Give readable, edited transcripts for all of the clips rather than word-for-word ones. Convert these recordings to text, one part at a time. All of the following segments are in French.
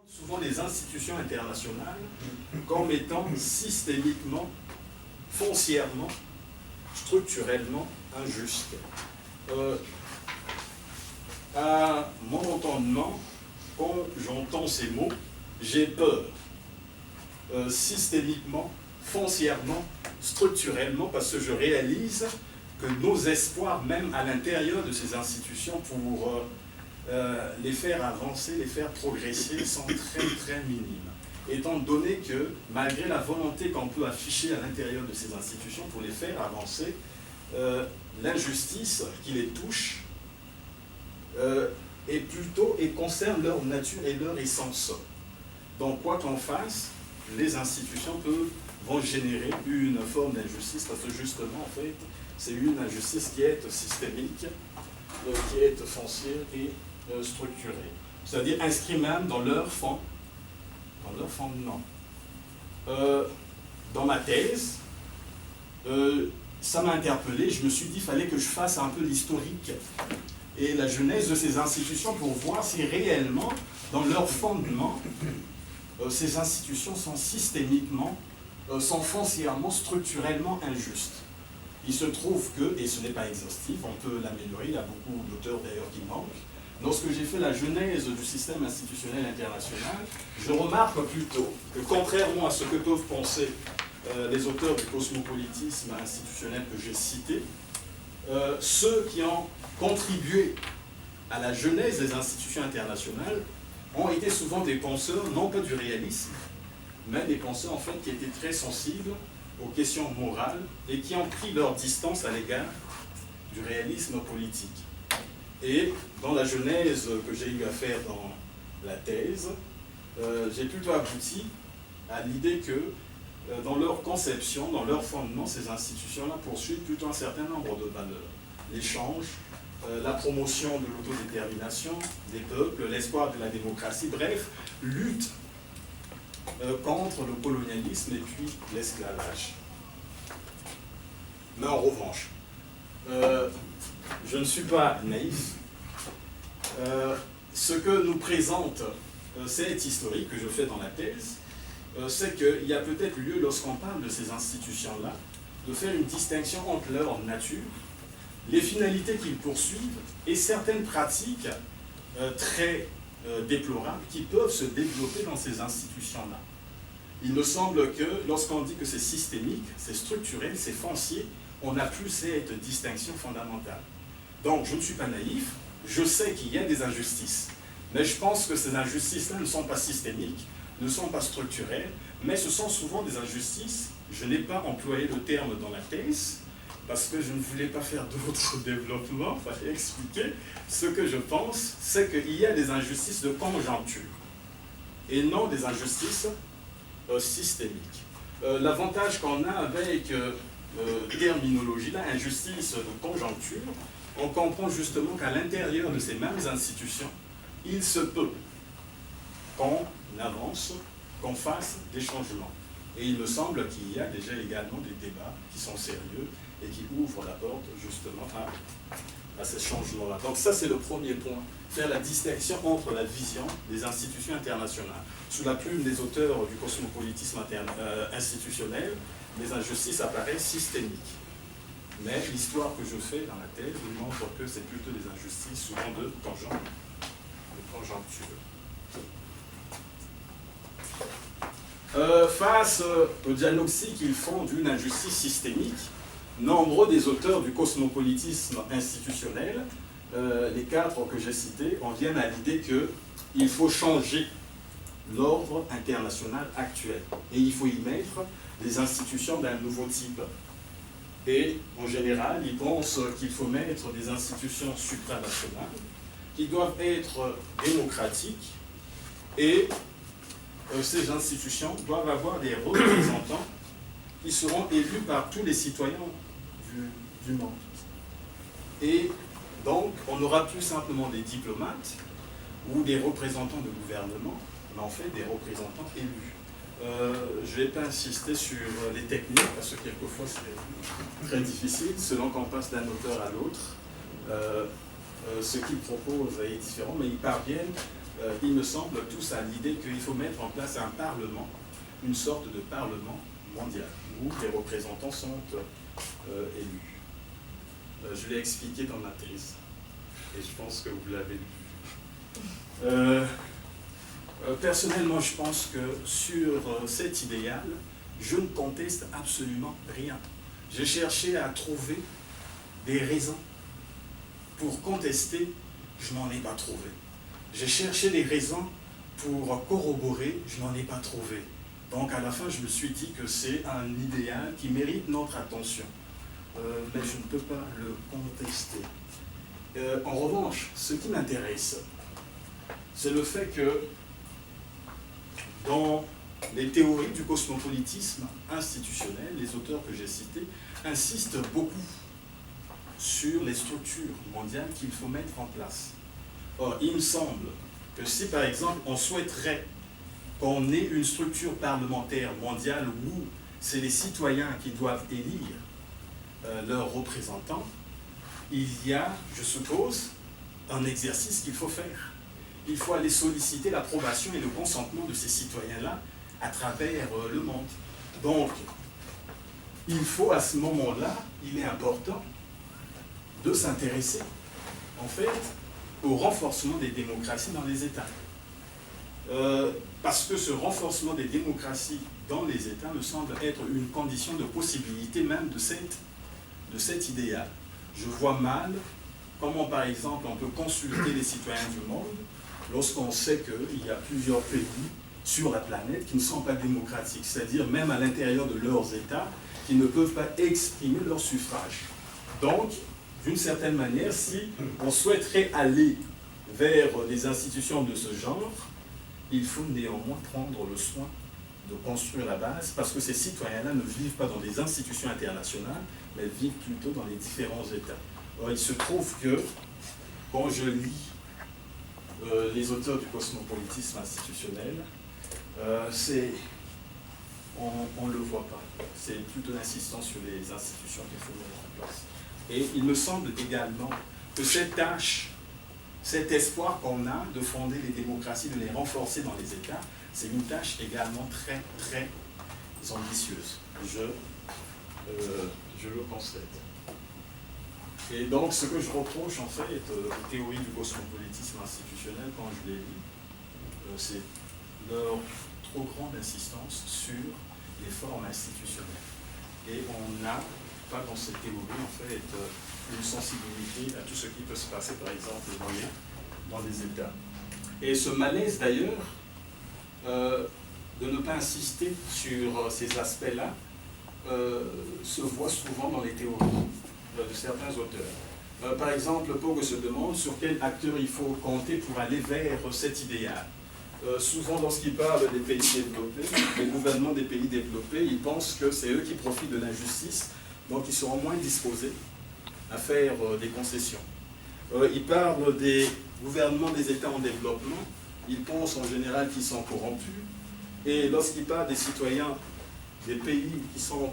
Souvent les institutions internationales comme étant systémiquement, foncièrement, structurellement injustes. À mon entendement, quand j'entends ces mots, j'ai peur. Systémiquement, foncièrement, structurellement, parce que je réalise que nos espoirs, même à l'intérieur de ces institutions, pour les faire avancer, les faire progresser, sont très très minimes. Étant donné que, malgré la volonté qu'on peut afficher à l'intérieur de ces institutions pour les faire avancer, l'injustice qui les touche est plutôt et concerne leur nature et leur essence. Donc, quoi qu'en fasse, les institutions vont générer une forme d'injustice, parce que justement, en fait, c'est une injustice qui est systémique, qui est foncière et structurée. C'est-à-dire inscrite même dans leur fondement. Dans ma thèse, ça m'a interpellé, je me suis dit qu'il fallait que je fasse un peu l'historique et la genèse de ces institutions pour voir si réellement, dans leur fondement, ces institutions sont systémiquement, sont foncièrement, structurellement injustes. Il se trouve que, et ce n'est pas exhaustif, on peut l'améliorer, il y a beaucoup d'auteurs d'ailleurs qui manquent. Lorsque j'ai fait la genèse du système institutionnel international, je remarque plutôt que, contrairement à ce que peuvent penser les auteurs du cosmopolitisme institutionnel que j'ai cité, ceux qui ont contribué à la genèse des institutions internationales ont été souvent des penseurs, non pas du réalisme, mais des penseurs en fait qui étaient très sensibles aux questions morales et qui ont pris leur distance à l'égard du réalisme politique. Et dans la genèse que j'ai eu à faire dans la thèse, j'ai plutôt abouti à l'idée que dans leur conception, dans leur fondement, ces institutions-là poursuivent plutôt un certain nombre de valeurs. L'échange, la promotion de l'autodétermination des peuples, l'espoir de la démocratie, bref, lutte contre le colonialisme et puis l'esclavage. Mais en revanche, je ne suis pas naïf. Ce que nous présente cette historique que je fais dans la thèse, c'est qu'il y a peut-être lieu, lorsqu'on parle de ces institutions-là, de faire une distinction entre leur nature, les finalités qu'ils poursuivent et certaines pratiques très déplorables qui peuvent se développer dans ces institutions-là. Il me semble que lorsqu'on dit que c'est systémique, c'est structurel, c'est foncier, on n'a plus cette distinction fondamentale. Donc je ne suis pas naïf, je sais qu'il y a des injustices, mais je pense que ces injustices-là ne sont pas systémiques, ne sont pas structurelles, mais ce sont souvent des injustices, je n'ai pas employé le terme dans la thèse, parce que je ne voulais pas faire d'autres développements, il fallait expliquer. Ce que je pense, c'est qu'il y a des injustices de conjoncture, et non des injustices systémiques. L'avantage qu'on a avec terminologie-là, injustice de conjoncture, on comprend justement qu'à l'intérieur de ces mêmes institutions, il se peut qu'on avance, qu'on fasse des changements. Et il me semble qu'il y a déjà également des débats qui sont sérieux et qui ouvrent la porte justement à ces changements-là. Donc ça, c'est le premier point, faire la distinction entre la vision des institutions internationales. Sous la plume des auteurs du cosmopolitisme institutionnel, les injustices apparaissent systémiques. Mais l'histoire que je fais dans la thèse nous montre que c'est plutôt des injustices souvent de conjoncture. Face au diagnostic qu'ils font d'une injustice systémique, nombreux des auteurs du cosmopolitisme institutionnel, les 4 que j'ai cités, en viennent à l'idée qu'il faut changer l'ordre international actuel. Et il faut y mettre des institutions d'un nouveau type. Et en général, ils pensent qu'il faut mettre des institutions supranationales qui doivent être démocratiques et ces institutions doivent avoir des représentants qui seront élus par tous les citoyens du monde. Et donc, on n'aura plus simplement des diplomates ou des représentants de gouvernement, mais en fait des représentants élus. Je ne vais pas insister sur les techniques, parce que quelquefois c'est très difficile, selon qu'on passe d'un auteur à l'autre. Ce qu'ils proposent est différent, mais ils parviennent ils me semblent tous à l'idée qu'il faut mettre en place un parlement, une sorte de parlement mondial, où les représentants sont élus. Je l'ai expliqué dans ma thèse, et je pense que vous l'avez lu. Personnellement, je pense que sur cet idéal, je ne conteste absolument rien. J'ai cherché à trouver des raisons pour contester, je n'en ai pas trouvé. J'ai cherché des raisons pour corroborer, je n'en ai pas trouvé. Donc à la fin, je me suis dit que c'est un idéal qui mérite notre attention. Mais je ne peux pas le contester. En revanche, ce qui m'intéresse, c'est le fait que dans les théories du cosmopolitisme institutionnel, les auteurs que j'ai cités insistent beaucoup sur les structures mondiales qu'il faut mettre en place. Or, il me semble que si par exemple on souhaiterait qu'on ait une structure parlementaire mondiale où c'est les citoyens qui doivent élire leurs représentants, il y a, je suppose, un exercice qu'il faut faire. Il faut aller solliciter l'approbation et le consentement de ces citoyens-là à travers le monde. Donc, il faut à ce moment-là, il est important de s'intéresser, en fait, au renforcement des démocraties dans les États. Parce que ce renforcement des démocraties dans les États me semble être une condition de possibilité même de cet idéal. Je vois mal comment, par exemple, on peut consulter les citoyens du monde lorsqu'on sait qu'il y a plusieurs pays sur la planète qui ne sont pas démocratiques, c'est-à-dire même à l'intérieur de leurs États, qui ne peuvent pas exprimer leur suffrage. Donc, d'une certaine manière, si on souhaiterait aller vers des institutions de ce genre, il faut néanmoins prendre le soin de construire la base, parce que ces citoyens-là ne vivent pas dans des institutions internationales, mais vivent plutôt dans les différents États. Or, il se trouve que, quand je lis les auteurs du cosmopolitisme institutionnel, on ne le voit pas. C'est plutôt l'insistance sur les institutions qu'il faut mettre en place. Et il me semble également que cette tâche, cet espoir qu'on a de fonder les démocraties, de les renforcer dans les États, c'est une tâche également très, très ambitieuse. Je le constate. Et donc, ce que je reproche, en fait, aux théories du cosmopolitisme institutionnel, quand je les lis, c'est leur trop grande insistance sur les formes institutionnelles. Et on n'a pas dans cette théorie, en fait, une sensibilité à tout ce qui peut se passer, par exemple, dans les États. Et ce malaise, d'ailleurs, de ne pas insister sur ces aspects-là, se voit souvent dans les théories de certains auteurs. Par exemple, Pogge se demande sur quel acteur il faut compter pour aller vers cet idéal. Souvent, lorsqu'il parle des pays développés, des gouvernements des pays développés, ils pensent que c'est eux qui profitent de l'injustice, donc ils seront moins disposés à faire des concessions. Ils parlent des gouvernements des États en développement, ils pensent en général qu'ils sont corrompus, et lorsqu'ils parlent des citoyens des pays qui sont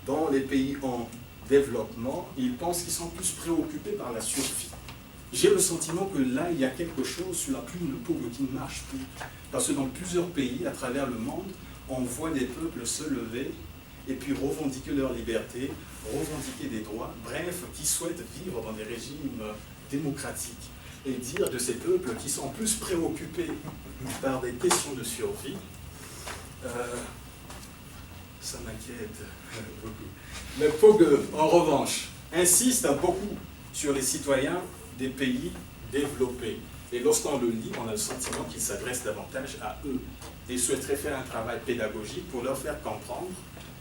dans les pays en développement, ils pensent qu'ils sont plus préoccupés par la survie. J'ai le sentiment que là, il y a quelque chose sur la plume de Pogge qui ne marche plus. Parce que dans plusieurs pays, à travers le monde, on voit des peuples se lever et puis revendiquer leur liberté, revendiquer des droits, bref, qui souhaitent vivre dans des régimes démocratiques. Et dire de ces peuples qui sont plus préoccupés par des questions de survie, ça m'inquiète beaucoup. Mais Pogge, en revanche, insiste beaucoup sur les citoyens des pays développés. Et lorsqu'on le lit, on a le sentiment qu'il s'adresse davantage à eux et souhaiterait faire un travail pédagogique pour leur faire comprendre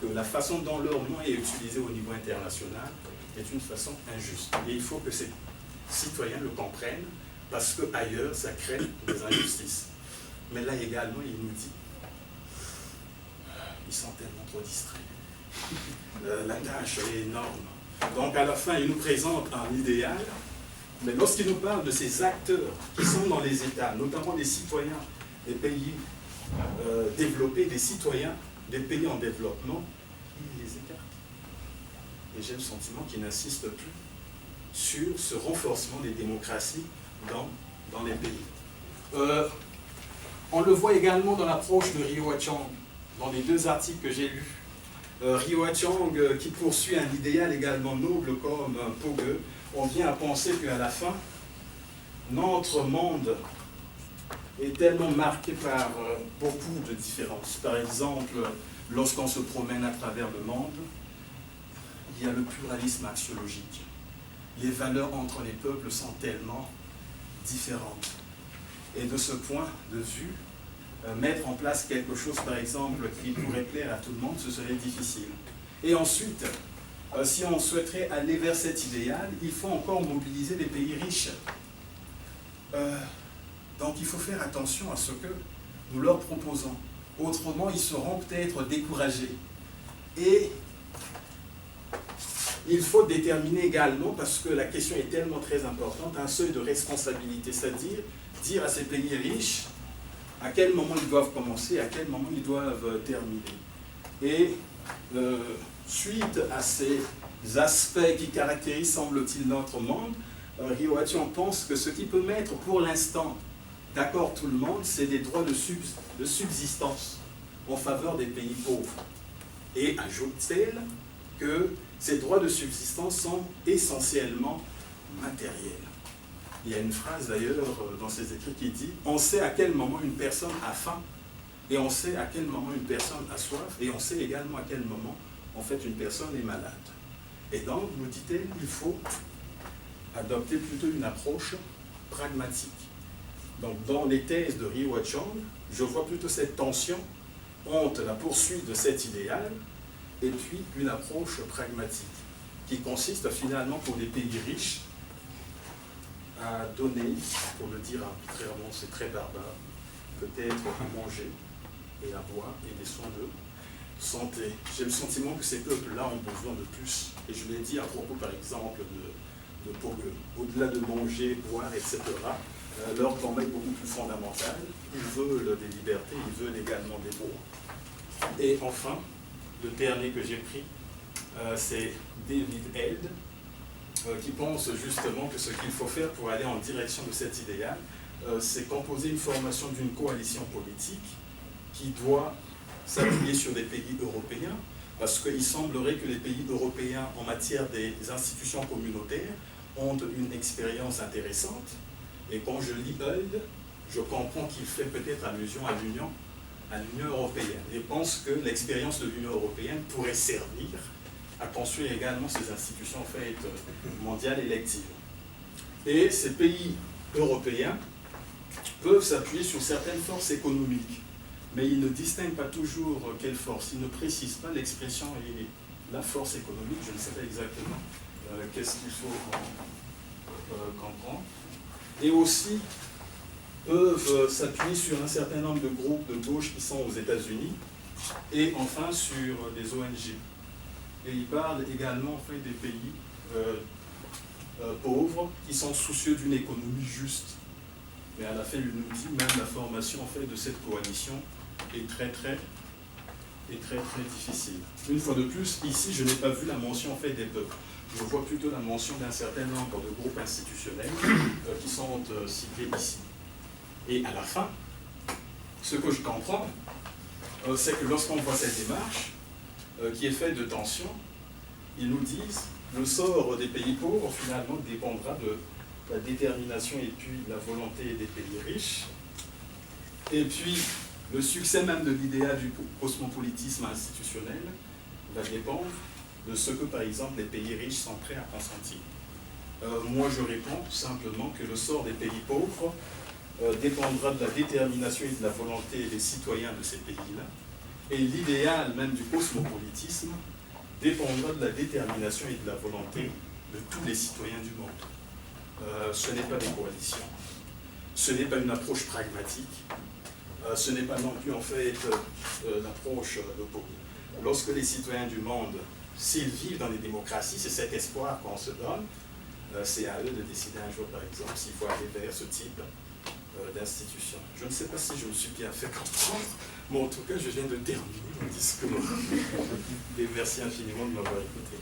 que la façon dont leur nom est utilisé au niveau international est une façon injuste. Et il faut que ces citoyens le comprennent parce qu'ailleurs, ça crée des injustices. Mais là également, il nous dit ils sont tellement trop distraits. La tâche est énorme. Donc à la fin, il nous présente un idéal, mais lorsqu'il nous parle de ces acteurs qui sont dans les États, notamment des citoyens des pays développés, des citoyens des pays en développement, il les écarte. Et j'ai le sentiment qu'il n'insiste plus sur ce renforcement des démocraties dans les pays. On le voit également dans l'approche de Ryo Chang, dans les deux articles que j'ai lus. Ryo Chang qui poursuit un idéal également noble comme Pogue, on vient à penser qu'à la fin, notre monde est tellement marqué par beaucoup de différences. Par exemple, lorsqu'on se promène à travers le monde, il y a le pluralisme axiologique. Les valeurs entre les peuples sont tellement différentes. Et de ce point de vue, mettre en place quelque chose, par exemple, qui pourrait plaire à tout le monde, ce serait difficile. Et ensuite, si on souhaiterait aller vers cet idéal, il faut encore mobiliser les pays riches. Donc il faut faire attention à ce que nous leur proposons. Autrement, ils seront peut-être découragés. Et il faut déterminer également, parce que la question est tellement très importante, un seuil de responsabilité, c'est-à-dire dire à ces pays riches à quel moment ils doivent commencer, à quel moment ils doivent terminer. Et suite à ces aspects qui caractérisent, semble-t-il, notre monde, Ryo Chang pense que ce qui peut mettre pour l'instant d'accord tout le monde, c'est des droits de subsistance en faveur des pays pauvres. Et ajoute-t-elle que ces droits de subsistance sont essentiellement matériels. Il y a une phrase d'ailleurs dans ses écrits qui dit « On sait à quel moment une personne a faim, et on sait à quel moment une personne a soif, et on sait également à quel moment, en fait, une personne est malade. » Et donc, nous dit-elle, il faut adopter plutôt une approche pragmatique. Donc, dans les thèses de Ryo Chang, je vois plutôt cette tension entre la poursuite de cet idéal et puis une approche pragmatique qui consiste finalement pour des pays riches à donner, pour le dire arbitrairement, c'est très barbare, peut-être à manger et à boire et des soins de santé. J'ai le sentiment que ces peuples-là ont besoin de plus. Et je l'ai dit à propos, par exemple, de Pogue. Au-delà de manger, boire, etc., leur combat est beaucoup plus fondamental. Ils veulent des libertés, ils veulent également des droits. Et enfin, le dernier que j'ai pris, c'est David Held, qui pense justement que ce qu'il faut faire pour aller en direction de cet idéal, c'est composer une formation d'une coalition politique qui doit s'appuyer sur des pays européens, parce qu'il semblerait que les pays européens en matière des institutions communautaires ont une expérience intéressante. Et quand je lis Held, je comprends qu'il fait peut-être allusion à l'Union européenne. Et pense que l'expérience de l'Union européenne pourrait servir à construire également ces institutions en fait mondiales électives. Et ces pays européens peuvent s'appuyer sur certaines forces économiques, mais ils ne distinguent pas toujours quelle force, ils ne précisent pas l'expression et la force économique, je ne sais pas exactement qu'est-ce qu'il faut comprendre. Et aussi peuvent s'appuyer sur un certain nombre de groupes de gauche qui sont aux États-Unis, et enfin sur des ONG. Et il parle également en fait, des pays pauvres qui sont soucieux d'une économie juste. Mais à la fin, il nous dit même la formation en fait, de cette coalition est très difficile. Une fois de plus, ici, je n'ai pas vu la mention en fait, des peuples. Je vois plutôt la mention d'un certain nombre de groupes institutionnels qui sont cités ici. Et à la fin, ce que je comprends, c'est que lorsqu'on voit cette démarche, qui est faite de tension, ils nous disent le sort des pays pauvres finalement dépendra de la détermination et puis la volonté des pays riches. Et puis le succès même de l'idéal du cosmopolitisme institutionnel va dépendre de ce que par exemple les pays riches sont prêts à consentir. Moi je réponds simplement que le sort des pays pauvres dépendra de la détermination et de la volonté des citoyens de ces pays-là. Et l'idéal même du cosmopolitisme dépendra de la détermination et de la volonté de tous les citoyens du monde. Ce n'est pas des coalitions, ce n'est pas une approche pragmatique, ce n'est pas non plus en fait l'approche de Pogue. Lorsque les citoyens du monde, s'ils vivent dans les démocraties, c'est cet espoir qu'on se donne, c'est à eux de décider un jour par exemple s'il faut aller vers ce type d'institution. Je ne sais pas si je me suis bien fait comprendre, mais en tout cas, je viens de terminer mon discours. Et merci infiniment de m'avoir écouté.